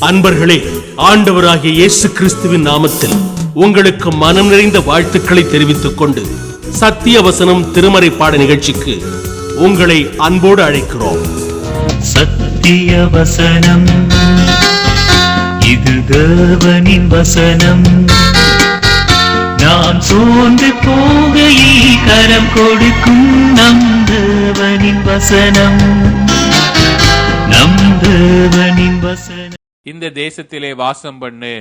அன்பர்களே, ஆண்டவராகிய இயேசு கிறிஸ்துவின் நாமத்தில் உங்களுக்கு மனம் நிறைந்த வாழ்த்துக்களை தெரிவித்துக் கொண்டு சத்திய வசனம் திருமறை பாட நிகழ்ச்சிக்கு உங்களை அன்போடு அழைக்கிறோம். சத்திய வசனம், இது தேவனின் வசனம். நாம் சோர்ந்து போகையில் கரம் கொடுக்கும் நம் தேவனின் வசனம், நம் தேவனின் வசனம். இந்த தேசத்திலே வாசம் பண்ணு,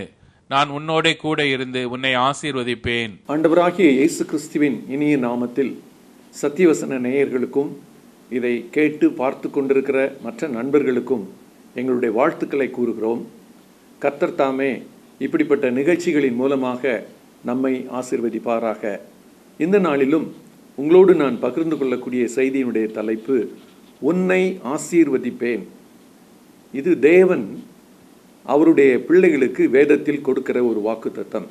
நான் உன்னோட கூட இருந்து உன்னை ஆசீர்வதிப்பேன். ஆண்டவராகிய இயேசு கிறிஸ்துவின் இனிய நாமத்தில் சத்தியவசன நேயர்களுக்கும் இதை கேட்டு பார்த்து கொண்டிருக்கிற மற்ற நண்பர்களுக்கும் எங்களுடைய வாழ்த்துக்களை கூறுகிறோம். கர்த்தர் தாமே இப்படிப்பட்ட நிகழ்ச்சிகளின் மூலமாக நம்மை ஆசீர்வதிப்பாராக. இந்த நாளிலும் உங்களோடு நான் பகிர்ந்து கொள்ளக்கூடிய செய்தியினுடைய தலைப்பு, உன்னை ஆசீர்வதிப்பேன். இது தேவன் அவருடைய பிள்ளைகளுக்கு வேதத்தில் கொடுக்கிற ஒரு வாக்குத்தத்தம்.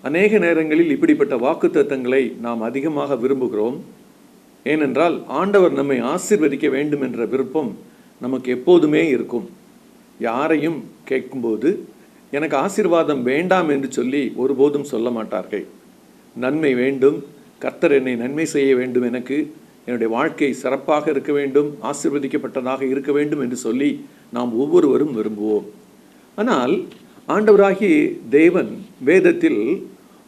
அநேக நேரங்களில் இப்படிப்பட்ட வாக்குத்தத்தங்களை நாம் அதிகமாக விரும்புகிறோம். ஏனென்றால் ஆண்டவர் நம்மை ஆசீர்வதிக்க வேண்டும் என்ற விருப்பம் நமக்கு எப்போதுமே இருக்கும். யாரையும் கேட்கும்போது எனக்கு ஆசீர்வாதம் வேண்டாம் என்று சொல்லி ஒருபோதும் சொல்ல மாட்டார்கள். நன்மை வேண்டும், கர்த்தர் என்னை நன்மை செய்ய வேண்டும், எனக்கு என்னுடைய வாழ்க்கை சிறப்பாக இருக்க வேண்டும், ஆசீர்வதிக்கப்பட்டதாக இருக்க வேண்டும் என்று சொல்லி நாம் ஒவ்வொருவரும் விரும்புவோம். ஆனால் ஆண்டவராகிய தேவன் வேதத்தில்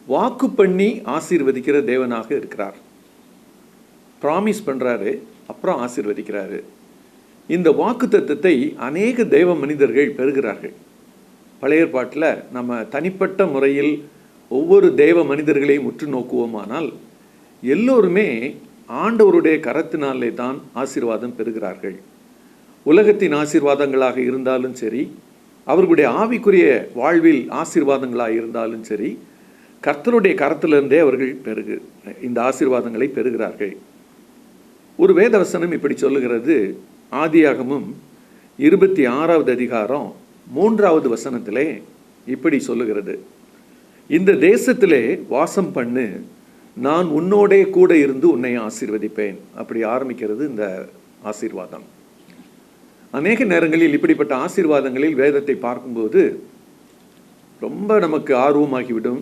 வாக்கு பண்ணி ஆசீர்வதிக்கிற தேவனாக இருக்கிறார். ப்ராமிஸ் பண்ணுறாரு, அப்புறம் ஆசீர்வதிக்கிறாரு. இந்த வாக்கு தத்தத்தை அநேக தேவ மனிதர்கள் பெறுகிறார்கள். பழைய ஏற்பாட்டில் நம்ம தனிப்பட்ட முறையில் ஒவ்வொரு தேவ மனிதர்களையும் உற்று நோக்குவோமானால் எல்லோருமே ஆண்டவருடைய கரத்தினாலே தான் ஆசீர்வாதம் பெறுகிறார்கள். உலகத்தின் ஆசீர்வாதங்களாக இருந்தாலும் சரி, அவர்களுடைய ஆவிக்குரிய வாழ்வில் ஆசீர்வாதங்களாக இருந்தாலும் சரி, கர்த்தருடைய கரத்திலிருந்தே அவர்கள் இந்த ஆசீர்வாதங்களை பெறுகிறார்கள். ஒரு வேதவசனம் இப்படி சொல்லுகிறது. ஆதியாகமம் 26வது அதிகாரம் 3வது வசனத்திலே இப்படி சொல்லுகிறது, இந்த தேசத்திலே வாசம் பண்ணு, நான் உன்னோடே கூட இருந்து உன்னை ஆசீர்வதிப்பேன். அப்படி ஆரம்பிக்கிறது இந்த ஆசீர்வாதம். அநேக நேரங்களில் இப்படிப்பட்ட ஆசீர்வாதங்களில் வேதத்தை பார்க்கும்போது ரொம்ப நமக்கு ஆர்வமாகிவிடும்.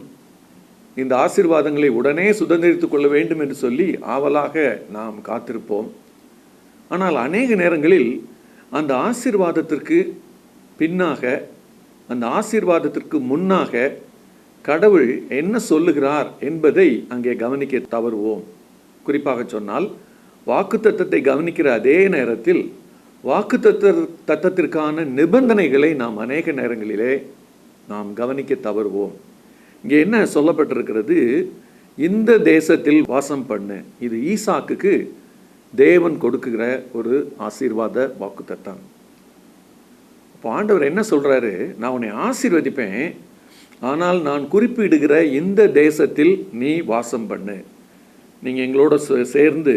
இந்த ஆசீர்வாதங்களை உடனே சுதந்திரித்து கொள்ள வேண்டும் என்று சொல்லி ஆவலாக நாம் காத்திருப்போம். ஆனால் அநேக நேரங்களில் அந்த ஆசீர்வாதத்திற்கு பின்னாக, அந்த ஆசீர்வாதத்திற்கு முன்னாக கடவுள் என்ன சொல்லுகிறார் என்பதை அங்கே கவனிக்க தவறுவோம். குறிப்பாக சொன்னால், வாக்குத்தத்தத்தை கவனிக்கிற அதே நேரத்தில் வாக்குத்தத்தத்திற்கான நிபந்தனைகளை நாம் அநேக நேரங்களிலே நாம் கவனிக்க தவறுவோம். இங்கே என்ன சொல்லப்பட்டிருக்கிறது? இந்த தேசத்தில் வாசம் பண்ணு. இது ஈசாக்குக்கு தேவன் கொடுக்குகிற ஒரு ஆசீர்வாத வாக்குத்தத்தம். இப்போ ஆண்டவர் என்ன சொல்றாரு? நான் உன்னை ஆசீர்வதிப்பேன், ஆனால் நான் குறிப்பிடுகிற இந்த தேசத்தில் நீ வாசம் பண்ணு. நீங்கள் எங்களோட சேர்ந்து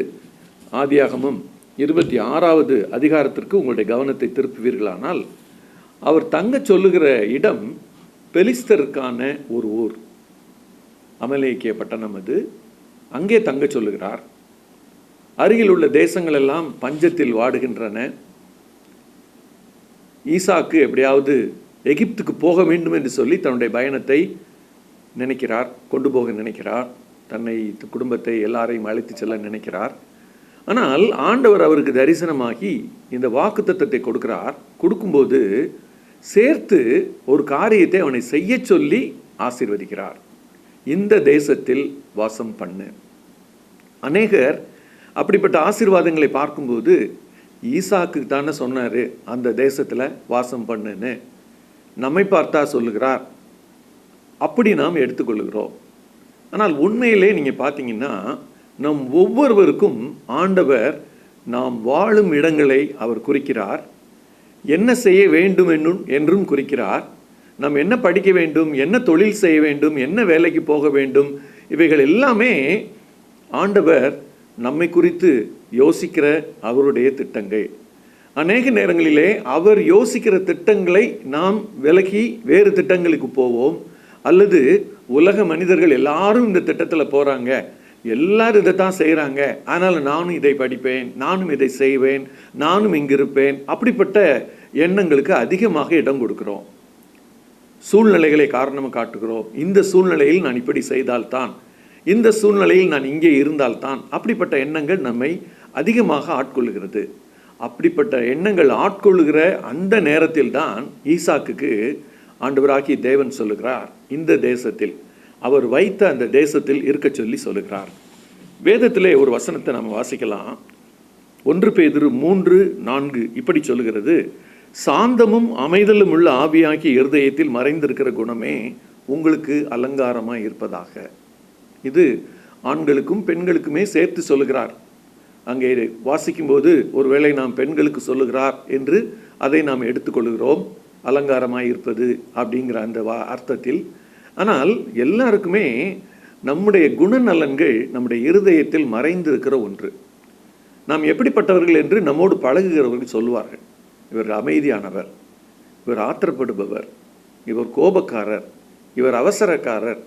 ஆதியாகமம் 26வது அதிகாரத்திற்கு உங்களுடைய கவனத்தை திருப்புவீர்களானால், அவர் தங்க சொல்லுகிற இடம் பெலிஸ்தருக்கான ஒரு ஊர், அமலேக்கிய பட்டணம். அது அங்கே தங்க சொல்லுகிறார். அருகில் உள்ள தேசங்கள் எல்லாம் பஞ்சத்தில் வாடுகின்றன. ஈசாக்கு எப்படியாவது எகிப்துக்கு போக வேண்டும் என்று சொல்லி தன்னுடைய பயணத்தை நினைக்கிறார், கொண்டு போக நினைக்கிறார், தன்னை குடும்பத்தை எல்லாரையும் அழைத்து செல்ல நினைக்கிறார். ஆனால் ஆண்டவர் அவருக்கு தரிசனமாகி இந்த வாக்குத்தத்தத்தை கொடுக்கிறார். கொடுக்கும்போது சேர்த்து ஒரு காரியத்தை அவனை செய்ய சொல்லி ஆசீர்வதிக்கிறார். இந்த தேசத்தில் வாசம் பண்ணு. அநேகர் அப்படிப்பட்ட ஆசீர்வாதங்களை பார்க்கும்போது ஈசாக்கு தானே சொன்னார் அந்த தேசத்தில் வாசம் பண்ணுன்னு, நம்மை பார்த்தா சொல்லுகிறார், அப்படி நாம் எடுத்துக்கொள்ளுகிறோம். ஆனால் உண்மையிலே நீங்கள் பார்த்தீங்கன்னா, நம் ஒவ்வொருவருக்கும் ஆண்டவர் நாம் வாழும் இடங்களை அவர் குறிக்கிறார். என்ன செய்ய வேண்டும் என்றும் குறிக்கிறார். நாம் என்ன படிக்க வேண்டும், என்ன தொழில் செய்ய வேண்டும், என்ன வேலைக்கு போக வேண்டும், இவைகள் எல்லாமே ஆண்டவர் நம்மை குறித்து யோசிக்கிற அவருடைய திட்டங்கள். அநேக நேரங்களிலே அவர் யோசிக்கிற திட்டங்களை நாம் விலகி வேறு திட்டங்களுக்கு போவோம். அல்லது உலக மனிதர்கள் எல்லாரும் இந்த திட்டத்தில் போகிறாங்க, எல்லாரும் இதை தான் செய்கிறாங்க, அதனால் நானும் இதை படிப்பேன், நானும் இதை செய்வேன், நானும் இங்கிருப்பேன், அப்படிப்பட்ட எண்ணங்களுக்கு அதிகமாக இடம் கொடுக்கிறோம். சூழ்நிலைகளை காரணமாக காட்டுகிறோம். இந்த சூழ்நிலையில் நான் இப்படி செய்தால்தான், இந்த சூழ்நிலையில் நான் இங்கே இருந்தால்தான், அப்படிப்பட்ட எண்ணங்கள் நம்மை அதிகமாக ஆட்கொள்ளுகிறது. அப்படிப்பட்ட எண்ணங்கள் ஆட்கொள்ளுகிற அந்த நேரத்தில் தான் ஈசாக்குக்கு ஆண்டவராகிய தேவன் சொல்லுகிறார், இந்த தேசத்தில், அவர் வைத்த அந்த தேசத்தில் இருக்க சொல்லி சொல்லுகிறார். வேதத்திலே ஒரு வசனத்தை நம்ம வாசிக்கலாம். 1 பேதுரு 3:4 இப்படி சொல்லுகிறது, சாந்தமும் அமைதலும் உள்ள ஆவியாகிய இருதயத்தில் மறைந்திருக்கிற குணமே உங்களுக்கு அலங்காரமாய் இருப்பதாக. இது ஆண்களுக்கும் பெண்களுக்குமே சேர்த்து சொல்லுகிறார். அங்கே வாசிக்கும்போது ஒருவேளை நாம் பெண்களுக்கு சொல்லுகிறார் என்று அதை நாம் எடுத்துக்கொள்கிறோம், அலங்காரமாய் இருப்பது அப்படிங்கிற அந்த அர்த்தத்தில். ஆனால் எல்லாருக்குமே நம்முடைய குணநலன்கள் நம்முடைய இருதயத்தில் மறைந்திருக்கிற ஒன்று. நாம் எப்படிப்பட்டவர்கள் என்று நம்மோடு பழகுகிறவர்கள் சொல்லுவார்கள். இவர் அமைதியானவர், இவர் ஆத்திரப்படுபவர், இவர் கோபக்காரர், இவர் அவசரக்காரர்,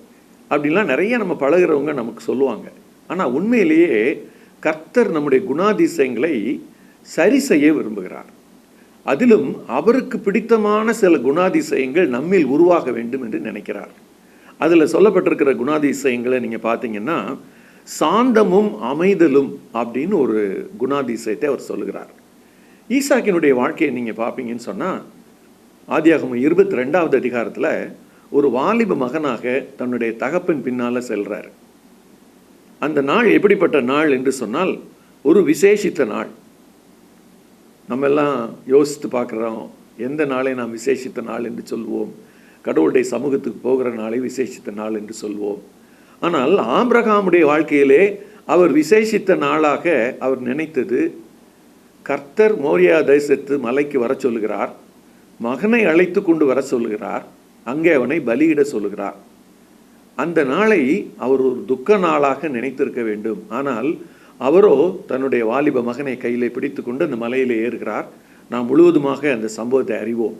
அப்படின்லாம் நிறைய நம்ம பழகிறவங்க நமக்கு சொல்லுவாங்க. ஆனால் உண்மையிலேயே கர்த்தர் நம்முடைய குணாதிசயங்களை சரி செய்ய விரும்புகிறார். அதிலும் அவருக்கு பிடித்தமான சில குணாதிசயங்கள் நம்மில் உருவாக வேண்டும் என்று நினைக்கிறார். அதில் சொல்லப்பட்டிருக்கிற குணாதிசயங்களை நீங்கள் பார்த்தீங்கன்னா, சாந்தமும் அமைதலும் அப்படின்னு ஒரு குணாதிசயத்தை அவர் சொல்லுகிறார். ஈசாக்கினுடைய வாழ்க்கையை நீங்கள் பார்ப்பீங்கன்னு சொன்னால், ஆதியாகமம் 22வது அதிகாரத்தில் ஒரு வாலிப மகனாக தன்னுடைய தகப்பன் பின்னால் செல்றார். அந்த நாள் எப்படிப்பட்ட நாள் என்று சொன்னால், ஒரு விசேஷித்த நாள். நம்ம எல்லாம் யோசித்து பார்க்குறோம், எந்த நாளை நாம் விசேஷித்த நாள் என்று சொல்வோம்? கடவுளுடைய சமூகத்துக்கு போகிற நாளை விசேஷித்த நாள் என்று சொல்வோம். ஆனால் ஆபிரகாமுடைய வாழ்க்கையிலே அவர் விசேஷித்த நாளாக அவர் நினைத்தது, கர்த்தர் மோரியா தேசத்து மலைக்கு வர சொல்லுகிறார், மகனை அழைத்து கொண்டு வர சொல்லுகிறார், அங்கே அவனை பலியிட சொல்லுகிறார். அந்த நாளை அவர் ஒரு துக்க நாளாக நினைத்திருக்க வேண்டும். ஆனால் அவரோ தன்னுடைய வாலிப மகனை கையிலே பிடித்து கொண்டு அந்த மலையிலே ஏறுகிறார். நாம் முழுவதுமாக அந்த சம்பவத்தை அறிவோம்.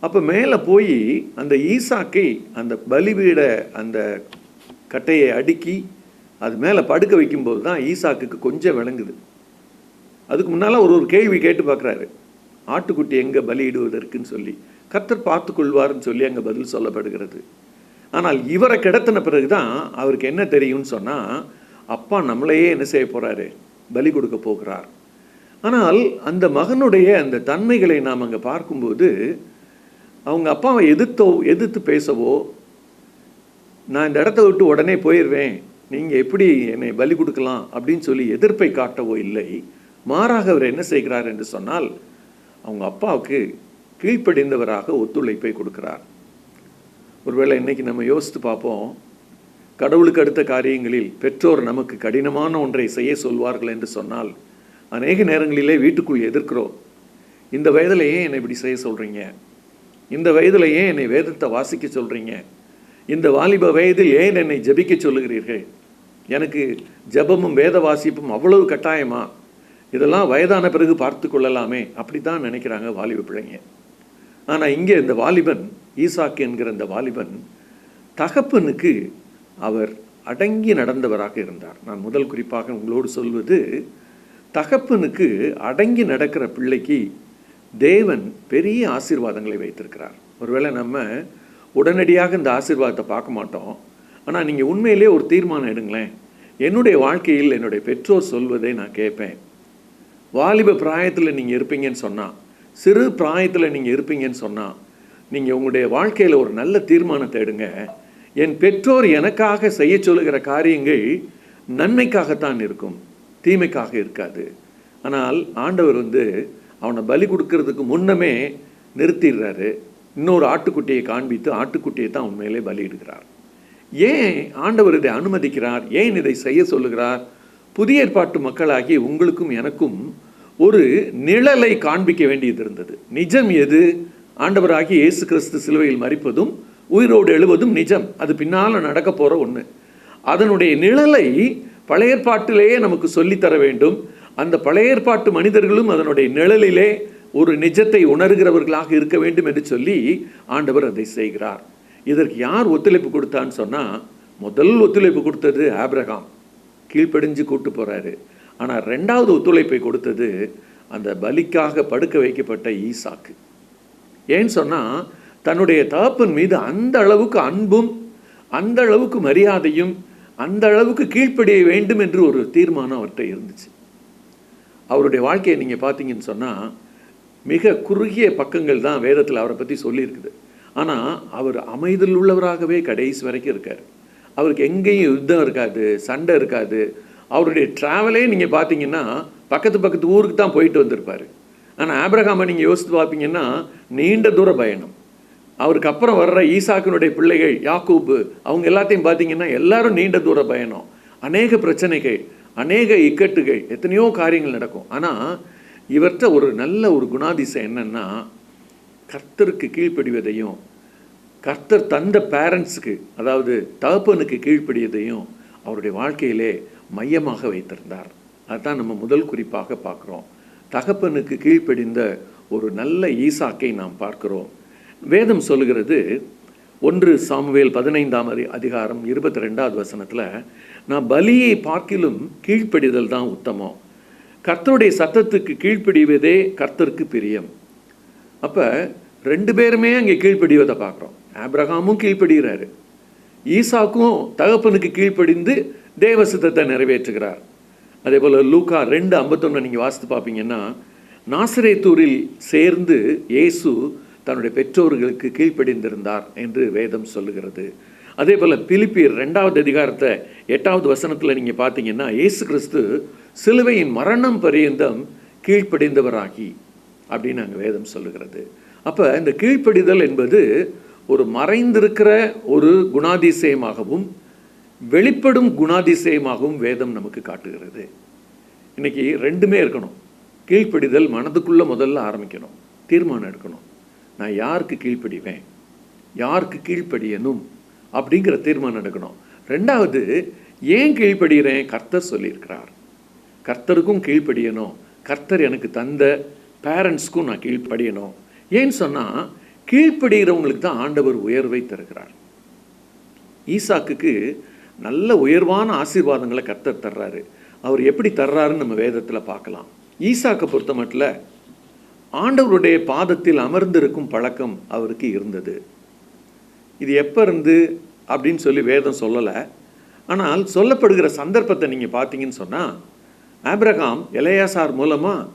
அப்போ மேலே போய் அந்த ஈசாக்கை அந்த பலிபீட அந்த கட்டையை அடுக்கி அது மேலே படுக்க வைக்கும்போது தான் ஈசாக்குக்கு கொஞ்சம் விளங்குது. அதுக்கு முன்னால் ஒரு கேள்வி கேட்டு பார்க்குறாரு, ஆட்டுக்குட்டி எங்கே பலியிடுவதற்குன்னு சொல்லி. கர்த்தர் பார்த்து கொள்வார்னு சொல்லி அங்கே பதில் சொல்லப்படுகிறது. ஆனால் இவரை கிடத்தின பிறகு தான் அவருக்கு என்ன தெரியும்னு சொன்னால், அப்பா நம்மளையே என்ன செய்ய போகிறாரு, பலி கொடுக்க போகிறார். ஆனால் அந்த மகனுடைய அந்த தன்மைகளை நாம் அங்கே பார்க்கும்போது, அவங்க அப்பாவை எதிர்த்து பேசவோ, நான் இந்த இடத்த விட்டு உடனே போயிடுவேன், நீங்கள் எப்படி என்னை பலி கொடுக்கலாம் அப்படின்னு சொல்லி எதிர்ப்பை காட்டவோ இல்லை. மாறாக அவர் என்ன செய்கிறார் என்று சொன்னால், அவங்க அப்பாவுக்கு கீழ்ப்படிந்தவராக ஒத்துழைப்பை கொடுக்கிறார். ஒருவேளை இன்னைக்கு நம்ம யோசித்து பார்ப்போம், கடவுளுக்கு அடுத்த காரியங்களில் பெற்றோர் நமக்கு கடினமான ஒன்றை செய்ய சொல்வார்கள் என்று சொன்னால், அநேக நேரங்களிலே வீட்டுக்குள் எதிர்க்கிறோம். இந்த வயதில் ஏன் என்னை இப்படி செய்ய சொல்கிறீங்க? இந்த வயதில் ஏன் என்னை வேதத்தை வாசிக்க சொல்கிறீங்க? இந்த வாலிப வயதில் ஏன் என்னை ஜெபிக்க சொல்லுகிறீர்கள்? எனக்கு ஜெபமும் வேத வாசிப்பும் அவ்வளவு கட்டாயமா? இதெல்லாம் வயதான பிறகு பார்த்து கொள்ளலாமே, அப்படி தான் நினைக்கிறாங்க வாலிப பிள்ளைங்க. ஆனால் இங்கே இந்த வாலிபன், ஈசாக்கு என்கிற இந்த வாலிபன், தகப்பனுக்கு அவர் அடங்கி நடந்தவராக இருந்தார். நான் முதல் குறிப்பாக உங்களோடு சொல்வது, தகப்பனுக்கு அடங்கி நடக்கிற பிள்ளைக்கு தேவன் பெரிய ஆசீர்வாதங்களை வைத்திருக்கிறார். ஒருவேளை நம்ம உடனடியாக இந்த ஆசீர்வாதத்தை பார்க்க மாட்டோம். ஆனால் நீங்கள் உண்மையிலே ஒரு தீர்மானம் எடுங்களேன், என்னுடைய வாழ்க்கையில் என்னுடைய பெற்றோர் சொல்வதை நான் கேட்பேன். வாலிப பிராயத்தில் நீங்கள் இருப்பீங்கன்னு சொன்னால், சிறு பிராயத்தில் நீங்கள் இருப்பீங்கன்னு சொன்னால், நீங்கள் உங்களுடைய வாழ்க்கையில் ஒரு நல்ல தீர்மானத்தை எடுங்க. என் பெற்றோர் எனக்காக செய்ய சொல்லுகிற காரியங்கள் நன்மைக்காகத்தான் இருக்கும், தீமைக்காக இருக்காது. ஆனால் ஆண்டவர் அவனை பலி கொடுக்கறதுக்கு முன்னமே நிறுத்திடுறாரு. இன்னொரு ஆட்டுக்குட்டியை காண்பித்து ஆட்டுக்குட்டியை தான் உண்மையிலே பலியிடுகிறார். ஏன் ஆண்டவர் இதை அனுமதிக்கிறார்? ஏன் இதை செய்ய சொல்லுகிறார்? புதிய ஏற்பாட்டு மக்களாகி உங்களுக்கும் எனக்கும் ஒரு நிழலை காண்பிக்க வேண்டியது இருந்தது. நிஜம் எது? ஆண்டவராகி இயேசு கிறிஸ்து சிலுவையில் மரிப்பதும் உயிரோடு எழுவதும் நிஜம். அது பின்னால் நடக்க போகிற ஒன்று. அதனுடைய நிழலை பழைய ஏற்பாட்டிலேயே நமக்கு சொல்லித்தர வேண்டும். அந்த பழைய ஏற்பாட்டு மனிதர்களும் அதனுடைய நிழலிலே ஒரு நிஜத்தை உணர்கிறவர்களாக இருக்க வேண்டும் என்று சொல்லி ஆண்டவர் அதை செய்கிறார். இதற்கு யார் ஒத்துழைப்பு கொடுத்தான்னு சொன்னால், முதல் ஒத்துழைப்பு கொடுத்தது ஆபிரகாம், கீழ்ப்படிஞ்சு கூட்டு போகிறாரு. ஆனால் 2வது ஒத்துழைப்பை கொடுத்தது அந்த பலிக்காக படுக்க வைக்கப்பட்ட ஈசாக்கு. ஏன்னு சொன்னால் தன்னுடைய தகப்பன் மீது அந்த அளவுக்கு அன்பும் அந்த அளவுக்கு மரியாதையும் அந்த அளவுக்கு கீழ்ப்படிய வேண்டும் என்று ஒரு தீர்மானம் அவர்கிட்ட இருந்துச்சு. அவருடைய வாழ்க்கையை நீங்கள் பார்த்தீங்கன்னு சொன்னால் மிக குறுகிய பக்கங்கள் தான் வேதத்தில் அவரை பற்றி சொல்லியிருக்குது. ஆனால் அவர் அமைதல் உள்ளவராகவே கடைசி வரைக்கும் இருக்கார். அவருக்கு எங்கேயும் யுத்தம் இருக்காது, சண்டை இருக்காது. அவருடைய ட்ராவலே நீங்கள் பார்த்தீங்கன்னா பக்கத்து ஊருக்கு தான் போயிட்டு வந்திருப்பார். ஆனால் ஆபிரகாமை நீங்கள் யோசித்து பார்ப்பீங்கன்னா நீண்ட தூர பயணம். அவருக்கு அப்புறம் வர்ற ஈசாக்கினுடைய பிள்ளைகள் யாக்கூபு அவங்க எல்லாத்தையும் பார்த்தீங்கன்னா எல்லாரும் நீண்ட தூர பயணம், அநேக பிரச்சனைகள், அநேக இக்கட்டுகள், எத்தனையோ காரியங்கள் நடக்கும். ஆனால் இவர்கிட்ட ஒரு நல்ல ஒரு குணாதிசயம் என்னன்னா, கர்த்தருக்கு கீழ்ப்படிவதையும் கர்த்தர் தந்த பேரண்ட்ஸுக்கு அதாவது தகப்பனுக்கு கீழ்ப்படியதையும் அவருடைய வாழ்க்கையிலே மையமாக வைத்திருந்தார். அதுதான் நம்ம முதல் குறிப்பாக பார்க்குறோம். தகப்பனுக்கு கீழ்ப்படிந்த ஒரு நல்ல ஈசாக்கை நாம் பார்க்கிறோம். வேதம் சொல்லுகிறது 1 சாமுவேல் 15ஆம் அதிகாரம் 22வது வசனத்தில், நான் பலியை பார்க்கிலும் கீழ்ப்படிதல் தான் உத்தமம், கர்த்தருடைய சத்தத்துக்கு கீழ்ப்படிவதே கர்த்தருக்கு பிரியம். அப்போ 2 பேருமே அங்கே கீழ்ப்படிவதை பார்க்குறோம். ஆபிரகாமும் கீழ்ப்படுகிறாரு, ஈசாக்கும் தகப்பனுக்கு கீழ்ப்படிந்து தேவ சித்தத்தை நிறைவேற்றுகிறார். அதே போல் லூக்கா 2:51 நீங்கள் வாசித்து பார்ப்பீங்கன்னா, நாசரேத்தூரில் சேர்ந்து இயேசு தன்னுடைய பெற்றோர்களுக்கு கீழ்ப்படிந்திருந்தார் என்று வேதம் சொல்லுகிறது. அதே போல் பிலிப்பியர் 2வது அதிகாரத்தை 8வது வசனத்தில் நீங்கள் பார்த்தீங்கன்னா, இயேசு கிறிஸ்து சிலுவையின் மரணம் பரியந்தம் கீழ்ப்படிந்தவராகி அப்படின்னு அங்கே வேதம் சொல்லுகிறது. அப்போ இந்த கீழ்ப்படிதல் என்பது ஒரு மறைந்திருக்கிற ஒரு குணாதிசயமாகவும் வெளிப்படும் குணாதிசயமாகவும் வேதம் நமக்கு காட்டுகிறது. இன்னைக்கு 2மே இருக்கணும். கீழ்ப்படிதல் மனதுக்குள்ளே முதல்ல ஆரம்பிக்கணும், தீர்மானம் எடுக்கணும். நான் யாருக்கு கீழ்ப்படிவேன், யாருக்கு கீழ்ப்படியணும் அப்படிங்கிற தீர்மானம் எடுக்கணும். 2வது, ஏன் கீழ்ப்படுகிறேன், கர்த்தர் சொல்லியிருக்கிறார், கர்த்தருக்கும் கீழ்ப்படியணும், கர்த்தர் எனக்கு தந்த பேரண்ட்ஸ்க்கும் நான் கீழ்ப்படியணும். ஏன்னு சொன்னால் கீழ்ப்படுகிறவங்களுக்கு தான் ஆண்டவர் உயர்வை தருகிறார். ஈசாக்குக்கு நல்ல உயர்வான ஆசீர்வாதங்களை கர்த்தர் தர்றாரு. அவர் எப்படி தர்றாருன்னு நம்ம வேதத்தில் பார்க்கலாம். ஈசாக்கை பொறுத்த மட்டும் ஆண்டவருடைய பாதத்தில் அமர்ந்திருக்கும் பழக்கம் அவருக்கு இருந்தது. இது எப்போ இருந்து அப்படின்னு சொல்லி வேதம் சொல்லலை. ஆனால் சொல்லப்படுகிற சந்தர்ப்பத்தை நீங்கள் பார்த்தீங்கன்னு சொன்னால், ஆபிரகாம் எலெயாசார் மூலமாக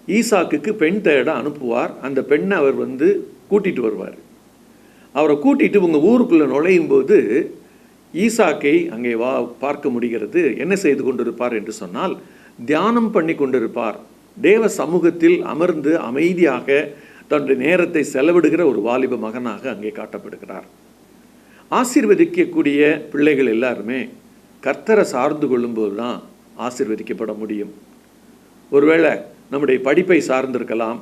ஈசாக்குக்கு பெண் தேட அனுப்புவார். அந்த பெண்ணை அவர் கூட்டிகிட்டு வருவார். அவரை கூட்டிகிட்டு உங்கள் ஊருக்குள்ளே நுழையும் போது ஈசாக்கை அங்கே பார்க்க முடிகிறது. என்ன செய்து கொண்டிருப்பார் என்று சொன்னால், தியானம் பண்ணி கொண்டிருப்பார். தேவ சமூகத்தில் அமர்ந்து அமைதியாக தன்னுடைய நேரத்தை செலவிடுகிற ஒரு வாலிப மகனாக அங்கே காட்டப்படுகிறார். ஆசீர்வதிக்கக்கூடிய பிள்ளைகள் எல்லாருமே கர்த்தரை சார்ந்து கொள்ளும்போது தான் ஆசீர்வதிக்கப்பட முடியும். ஒருவேளை நம்முடைய படிப்பை சார்ந்திருக்கலாம்,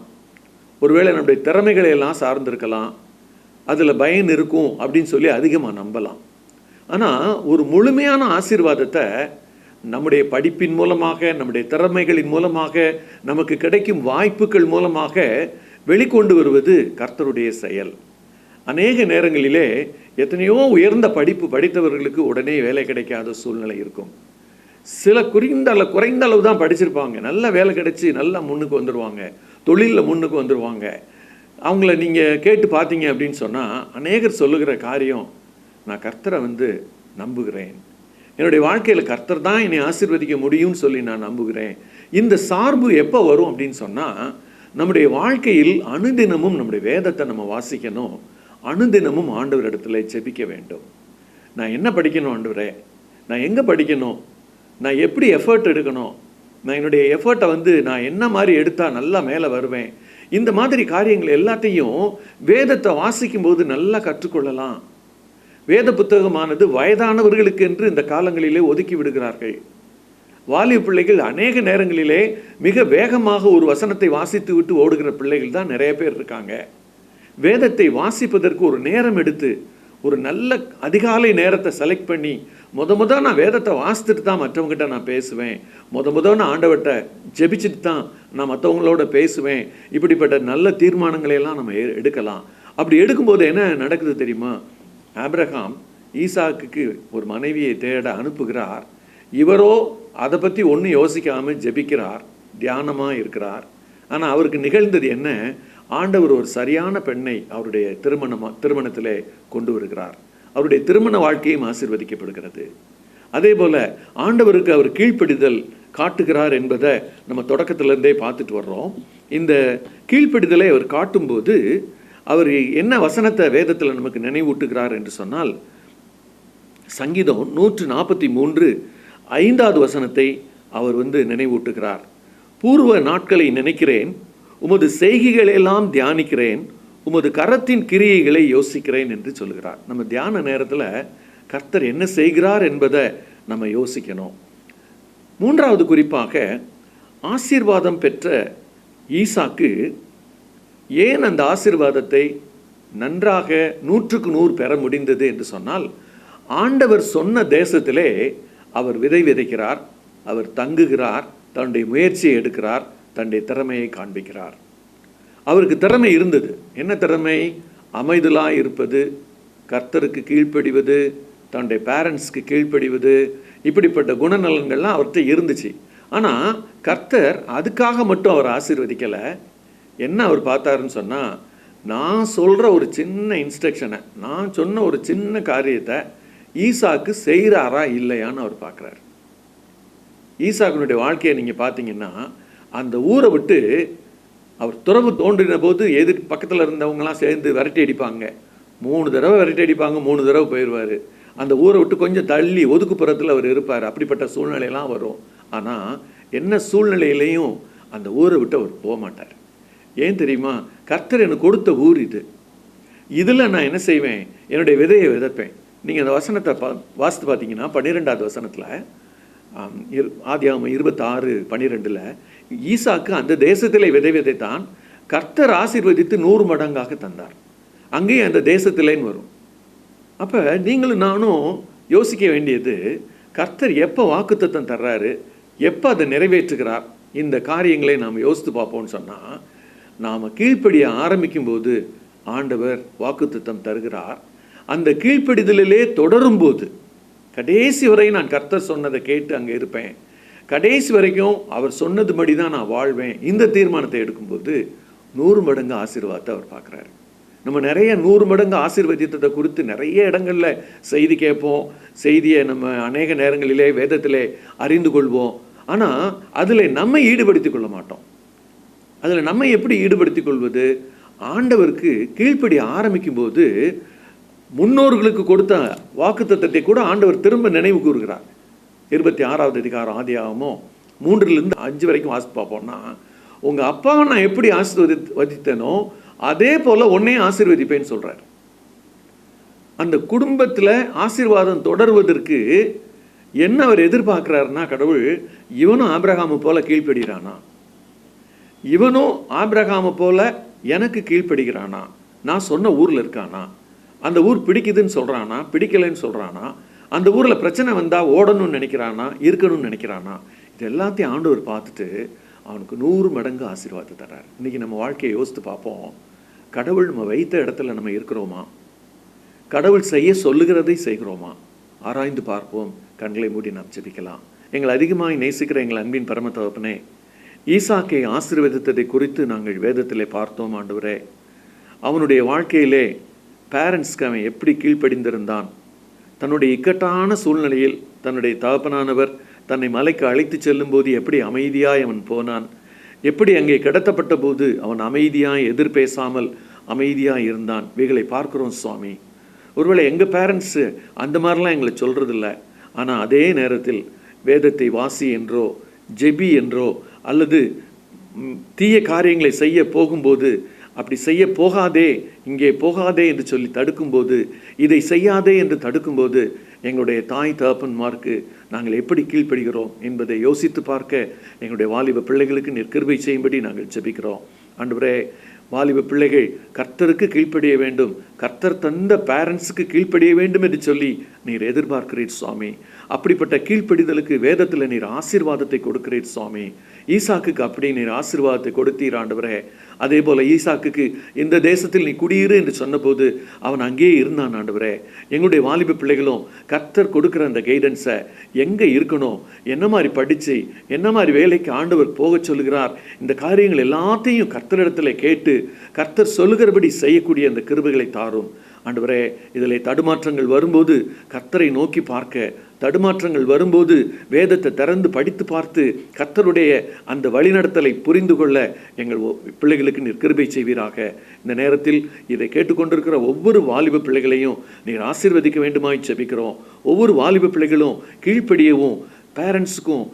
ஒருவேளை நம்முடைய திறமைகளை எல்லாம் சார்ந்திருக்கலாம், அதில் பயன் இருக்கும் அப்படின்னு சொல்லி அதிகமாக நம்பலாம். ஆனால் ஒரு முழுமையான ஆசீர்வாதத்தை நம்முடைய படிப்பின் மூலமாக, நம்முடைய திறமைகளின் மூலமாக, நமக்கு கிடைக்கும் வாய்ப்புகள் மூலமாக வெளிக்கொண்டு வருவது கர்த்தருடைய செயல். அநேக நேரங்களிலே எத்தனையோ உயர்ந்த படிப்பு படித்தவர்களுக்கு உடனே வேலை கிடைக்காத சூழ்நிலை இருக்கும். சில குறைந்த அளவு தான் படிச்சிருப்பாங்க, நல்ல வேலை கிடைச்சி நல்லா முன்னுக்கு வந்துடுவாங்க, தொழிலில் முன்னுக்கு வந்துடுவாங்க. அவங்கள நீங்கள் கேட்டு பார்த்தீங்க அப்படின்னு சொன்னால் அநேகர் சொல்லுகிற காரியம், நான் கர்த்தரை நம்புகிறேன், என்னுடைய வாழ்க்கையில் கர்த்தர் தான் என்னை ஆசீர்வதிக்க முடியும்னு சொல்லி நான் நம்புகிறேன். இந்த சார்பு எப்போ வரும் அப்படின்னு சொன்னால், நம்முடைய வாழ்க்கையில் அனுதினமும் நம்முடைய வேதத்தை நம்ம வாசிக்கணும், அனுதினமும் ஆண்டவர் இடத்துல ஜெபிக்க வேண்டும். நான் என்ன படிக்கணும் ஆண்டவரே, நான் எங்கே படிக்கணும், நான் எப்படி எஃபர்ட் எடுக்கணும், நான் என்னுடைய எஃபர்ட்டை நான் என்ன மாதிரி எடுத்தால் நல்லா மேலே வருவேன். இந்த மாதிரி காரியங்கள் எல்லாத்தையும் வேதத்தை வாசிக்கும்போது நல்லா கற்றுக்கொள்ளலாம். வேத புத்தகமானது வயதானவர்களுக்கு என்று இந்த காலங்களிலே ஒதுக்கி விடுகிறார்கள். வாலிப பிள்ளைகள் அநேக நேரங்களிலே மிக வேகமாக ஒரு வசனத்தை வாசித்து விட்டு ஓடுகிற பிள்ளைகள் தான் நிறைய பேர் இருக்காங்க. வேதத்தை வாசிப்பதற்கு ஒரு நேரம் எடுத்து, ஒரு நல்ல அதிகாலை நேரத்தை செலக்ட் பண்ணி, நான் வேதத்தை வாசித்துட்டு தான் மற்றவங்ககிட்ட நான் பேசுவேன், நான் ஆண்டவர்கிட்ட ஜெபிச்சுட்டு தான் நான் மற்றவங்களோட பேசுவேன். இப்படிப்பட்ட நல்ல தீர்மானங்களை எல்லாம் நம்ம எடுக்கலாம். அப்படி எடுக்கும்போது என்ன நடக்குது தெரியுமா? ஆபிரகாம் ஈசாக்குக்கு ஒரு மனைவியை தேட அனுப்புகிறார். இவரோ அதை பற்றி ஒன்றும் யோசிக்காமல் ஜெபிக்கிறார், தியானமாக இருக்கிறார். ஆனால் அவருக்கு நிகழ்ந்தது என்ன? ஆண்டவர் ஒரு சரியான பெண்ணை அவருடைய திருமணத்திலே கொண்டு வருகிறார். அவருடைய திருமண வாழ்க்கையும் ஆசீர்வதிக்கப்படுகிறது. அதே போல் ஆண்டவருக்கு அவர் கீழ்ப்படிதல் காட்டுகிறார் என்பதை நம்ம தொடக்கத்திலேருந்தே பார்த்துட்டு வர்றோம். இந்த கீழ்ப்படிதலை அவர் காட்டும்போது அவர் என்ன வசனத்தை வேதத்தில் நமக்கு நினைவூட்டுகிறார் என்று சொன்னால், சங்கீதம் 143:5 வசனத்தை அவர் நினைவூட்டுகிறார். பூர்வ நாட்களை நினைக்கிறேன், உமது செய்கைகளெல்லாம் தியானிக்கிறேன், உமது கரத்தின் கிரியைகளை யோசிக்கிறேன் என்று சொல்கிறார். நம்ம தியான நேரத்தில் கர்த்தர் என்ன செய்கிறார் என்பதை நம்ம யோசிக்கணும். மூன்றாவது குறிப்பாக, ஆசீர்வாதம் பெற்ற ஈசாக்கு ஏன் அந்த ஆசீர்வாதத்தை நன்றாக 100க்கு 100 பெற முடிந்தது என்று சொன்னால், ஆண்டவர் சொன்ன தேசத்திலே அவர் விதை விதைக்கிறார், அவர் தங்குகிறார், தன்னுடைய முயற்சியை எடுக்கிறார், தன்னுடைய திறமையை காண்பிக்கிறார். அவருக்கு திறமை இருந்தது. என்ன திறமை? அமைதலாக இருப்பது, கர்த்தருக்கு கீழ்ப்படிவது, தன்னுடைய பேரண்ட்ஸ்க்கு கீழ்ப்படிவது, இப்படிப்பட்ட குணநலன்கள்லாம் அவர்கிட்ட இருந்துச்சு. ஆனால் கர்த்தர் அதுக்காக மட்டும் அவர் ஆசீர்வதிக்கலை. என்ன அவர் பார்த்தாருன்னு சொன்னால், நான் சொல்கிற ஒரு சின்ன இன்ஸ்ட்ரக்ஷனை, நான் சொன்ன ஒரு சின்ன காரியத்தை ஈசாக்கு செய்கிறாரா இல்லையான்னு அவர் பார்க்குறாரு. ஈசாக்கினுடைய வாழ்க்கையை நீங்கள் பார்த்தீங்கன்னா, அந்த ஊரை விட்டு அவர் துறவு தோன்றின போது பக்கத்தில் இருந்தவங்களாம் சேர்ந்து விரட்டி அடிப்பாங்க. 3 தடவை விரட்டி அடிப்பாங்க, 3 தடவை போயிடுவார். அந்த ஊரை விட்டு கொஞ்சம் தள்ளி ஒதுக்குப்புறத்தில் அவர் இருப்பார். அப்படிப்பட்ட சூழ்நிலையெல்லாம் வரும். ஆனால் என்ன சூழ்நிலையிலையும் அந்த ஊரை விட்டு அவர் போக மாட்டார். ஏன் தெரியுமா? கர்த்தர் எனக்கு கொடுத்த ஊர் இது, இதில் நான் என்ன செய்வேன்? என்னுடைய விதையை விதைப்பேன். நீங்கள் அந்த வசனத்தை வாசித்து பார்த்தீங்கன்னா 12வது வசனத்தில், ஆதியாகமம் 26:12, ஈசாக்கு அந்த தேசத்திலே விதை விதைத்தான், கர்த்தர் ஆசீர்வதித்து 100 மடங்காக தந்தார். அங்கேயும் அந்த தேசத்திலேன்னு வரும். அப்போ நீங்களும் நானும் யோசிக்க வேண்டியது, கர்த்தர் எப்போ வாக்குத்தத்தம் தர்றாரு, எப்போ அதை நிறைவேற்றுகிறார், இந்த காரியங்களை நாம் யோசித்து பார்ப்போம்னு சொன்னால், நாம் கீழ்ப்படிய ஆரம்பிக்கும்போது ஆண்டவர் வாக்குத்தத்தம் தருகிறார். அந்த கீழ்ப்படிதலிலே தொடரும்போது, கடைசி வரை நான் கர்த்தர் சொன்னதை கேட்டு அங்கே இருப்பேன், கடைசி வரைக்கும் அவர் சொன்னதுபடி தான் நான் வாழ்வேன், இந்த தீர்மானத்தை எடுக்கும்போது 100 மடங்கு ஆசீர்வாதத்தை அவர் பார்க்குறாரு. நம்ம நிறைய 100 மடங்கு ஆசீர்வதித்ததை குறித்து நிறைய இடங்களில் செய்தி கேட்போம், செய்தியை நம்ம அநேக நேரங்களிலே வேதத்திலே அறிந்து கொள்வோம். ஆனால் அதில் நம்ம ஈடுபடுத்திக் கொள்ள மாட்டோம். அதில் நம்ம எப்படி ஈடுபடுத்திக் கொள்வது? ஆண்டவருக்கு கீழ்ப்படி ஆரம்பிக்கும் போது முன்னோர்களுக்கு கொடுத்த வாக்குத்தத்தத்தை கூட ஆண்டவர் திரும்ப நினைவு கூறுகிறார். 26வது அதிகாரம் ஆதியாகமம் 3-5 வரைக்கும் வாசித்து பார்ப்போம்னா, உங்கள் அப்பாவை நான் எப்படி ஆசீர்வதித்தேனோ அதே போல் உன்னையும் ஆசீர்வதிப்பேன்னு சொல்கிறார். அந்த குடும்பத்தில் ஆசீர்வாதம் தொடர்வதற்கு என்ன அவர் எதிர்பார்க்குறாருன்னா, கடவுள் இவனும் ஆபிரகாமை போல கீழ்ப்படுகிறானா, இவனும் ஆபிரகாமை போல எனக்கு கீழ்ப்படுகிறானா, நான் சொன்ன ஊரில் இருக்கானா, அந்த ஊர் பிடிக்குதுன்னு சொல்கிறானா, பிடிக்கலைன்னு சொல்கிறானா, அந்த ஊரில் பிரச்சனை வந்தால் ஓடணும்னு நினைக்கிறானா, இருக்கணும்னு நினைக்கிறானா, இது எல்லாத்தையும் ஆண்டவர் பார்த்துட்டு அவனுக்கு 100 மடங்கு ஆசீர்வாதத்தை தர்றார். இன்றைக்கி நம்ம வாழ்க்கையை யோசித்து பார்ப்போம். கடவுள் நம்ம வைத்த இடத்துல நம்ம இருக்கிறோமா? கடவுள் செய்ய சொல்லுகிறதை செய்கிறோமா? ஆராய்ந்து பார்ப்போம். கண்களை மூடி நாம் ஜெபிக்கலாம். எங்களை அதிகமாக நேசிக்கிற எங்கள் அன்பின் பரம தகப்பனே, ஈசாக்கை ஆசீர்வதித்ததை குறித்து நாங்கள் வேதத்திலே பார்த்தோம். ஆண்டவரே, அவனுடைய வாழ்க்கையிலே பேரண்ட்ஸ்க்கு அவன் எப்படி கீழ்ப்படிந்திருந்தான். தன்னுடைய இக்கட்டான சூழ்நிலையில் தன்னுடைய தகப்பனானவர் தன்னை மலைக்கு அழைத்து செல்லும்போது எப்படி அமைதியாய் அவன் போனான், எப்படி அங்கே கிடத்தப்பட்ட போது அவன் அமைதியாய் எதிர்பேசாமல் அமைதியாக இருந்தான். இவைகளை பார்க்குறோம் சுவாமி. ஒருவேளை எங்கள் பேரண்ட்ஸு அந்த மாதிரிலாம் எங்களை சொல்கிறதில்ல. ஆனால் அதே நேரத்தில் வேதத்தை வாசி என்றோ ஜெபி என்றோ அல்லது தீய காரியங்களை செய்ய போகும்போது, அப்படி செய்ய போகாதே, இங்கே போகாதே என்று சொல்லி தடுக்கும்போது, இதை செய்யாதே என்று தடுக்கும்போது, எங்களுடைய தாய் தகப்பன்மார்க்கு நாங்கள் எப்படி கீழ்ப்படுகிறோம் என்பதை யோசித்து பார்க்க எங்களுடைய வாலிப பிள்ளைகளுக்கு நீர் கிருபை செய்யும்படி நாங்கள் ஜெபிக்கிறோம். ஆண்டவரே, வாலிப பிள்ளைகள் கர்த்தருக்கு கீழ்ப்படிய வேண்டும், கர்த்தர் தந்த பேரண்ட்ஸுக்கு கீழ்ப்படிய வேண்டும் என்று சொல்லி நீர் எதிர்பார்க்கிறீர் சுவாமி. அப்படிப்பட்ட கீழ்ப்படிதலுக்கு வேதத்தில் நீர் ஆசீர்வாதத்தை கொடுக்கிறீர் சுவாமி. ஈசாக்குக்கு அப்படி நீர் ஆசீர்வாதத்தை கொடுத்தீர் ஆண்டவரே. அதே போல ஈசாக்குக்கு இந்த தேசத்தில் நீ குடியிரு என்று சொன்னபோது அவன் அங்கேயே இருந்தான் ஆண்டவரே. எங்களுடைய வாலிப பிள்ளைகளும் கர்த்தர் கொடுக்குற அந்த கைடன்ஸை எங்கே இருக்கணும், என்ன மாதிரி படித்து என்ன மாதிரி வேலைக்கு ஆண்டவர் போக சொல்லுகிறார், இந்த காரியங்கள் எல்லாத்தையும் கர்த்தரிடத்தில் கேட்டு கர்த்தர் சொல்லுகிறபடி செய்யக்கூடிய அந்த கிருபைகளை தாரும் ஆண்டவரே. இதில் தடுமாற்றங்கள் வரும்போது கர்த்தரை நோக்கி பார்க்க, தடுமாற்றங்கள் வரும்போது வேதத்தை திறந்து படித்து பார்த்து கர்த்தருடைய அந்த வழிநடத்தலை புரிந்து கொள்ள எங்கள் பிள்ளைகளுக்கு நீர் கிருபை செய்வீராக. இந்த நேரத்தில் இதை கேட்டுக்கொண்டிருக்கிற ஒவ்வொரு வாலிப பிள்ளைகளையும் நீர் ஆசீர்வதிக்க வேண்டுமாய் ஜெபிக்கிறோம். ஒவ்வொரு வாலிப பிள்ளைகளும் கீழ்ப்படியவும், பேரண்ட்ஸுக்கும்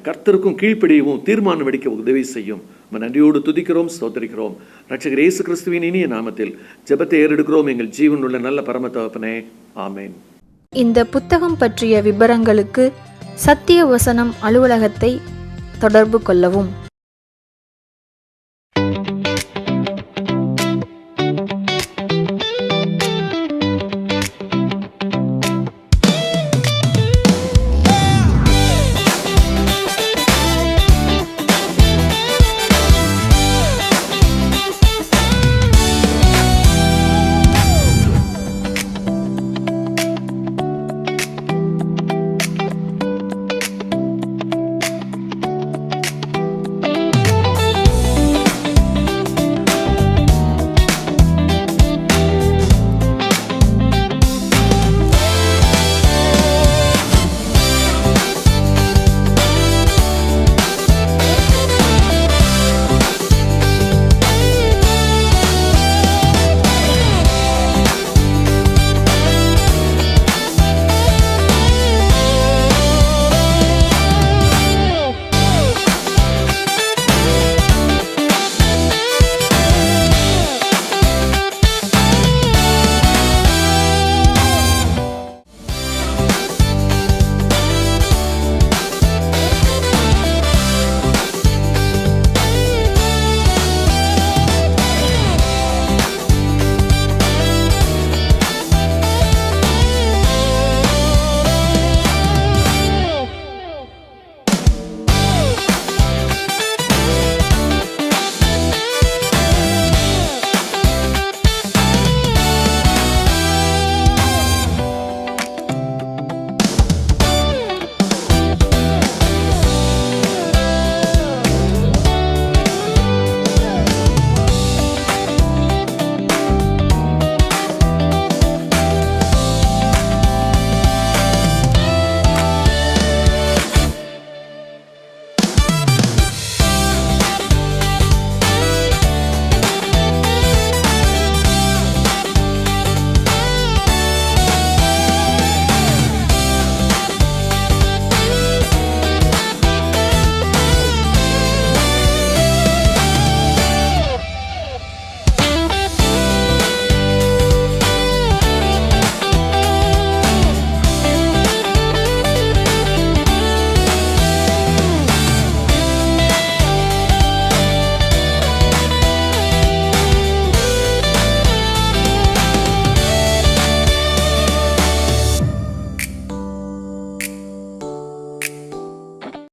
கர்த்தருக்கும் கீழ்ப்படியவும் தீர்மானம் எடுக்க உதவி செய்யும். நன்றியோடு துதிக்கிறோம், ஸ்தோத்திரிக்கிறோம். இரட்சகர் இயேசு கிறிஸ்துவின் இனிய நாமத்தில் ஜெபத்தை ஏறெடுக்கிறோம் எங்கள் ஜீவன் உள்ள நல்ல பரம தகப்பனே, ஆமேன். இந்த புத்தகம் பற்றிய விபரங்களுக்கு சத்திய வசனம் அலுவலகத்தை தொடர்பு கொள்ளவும்.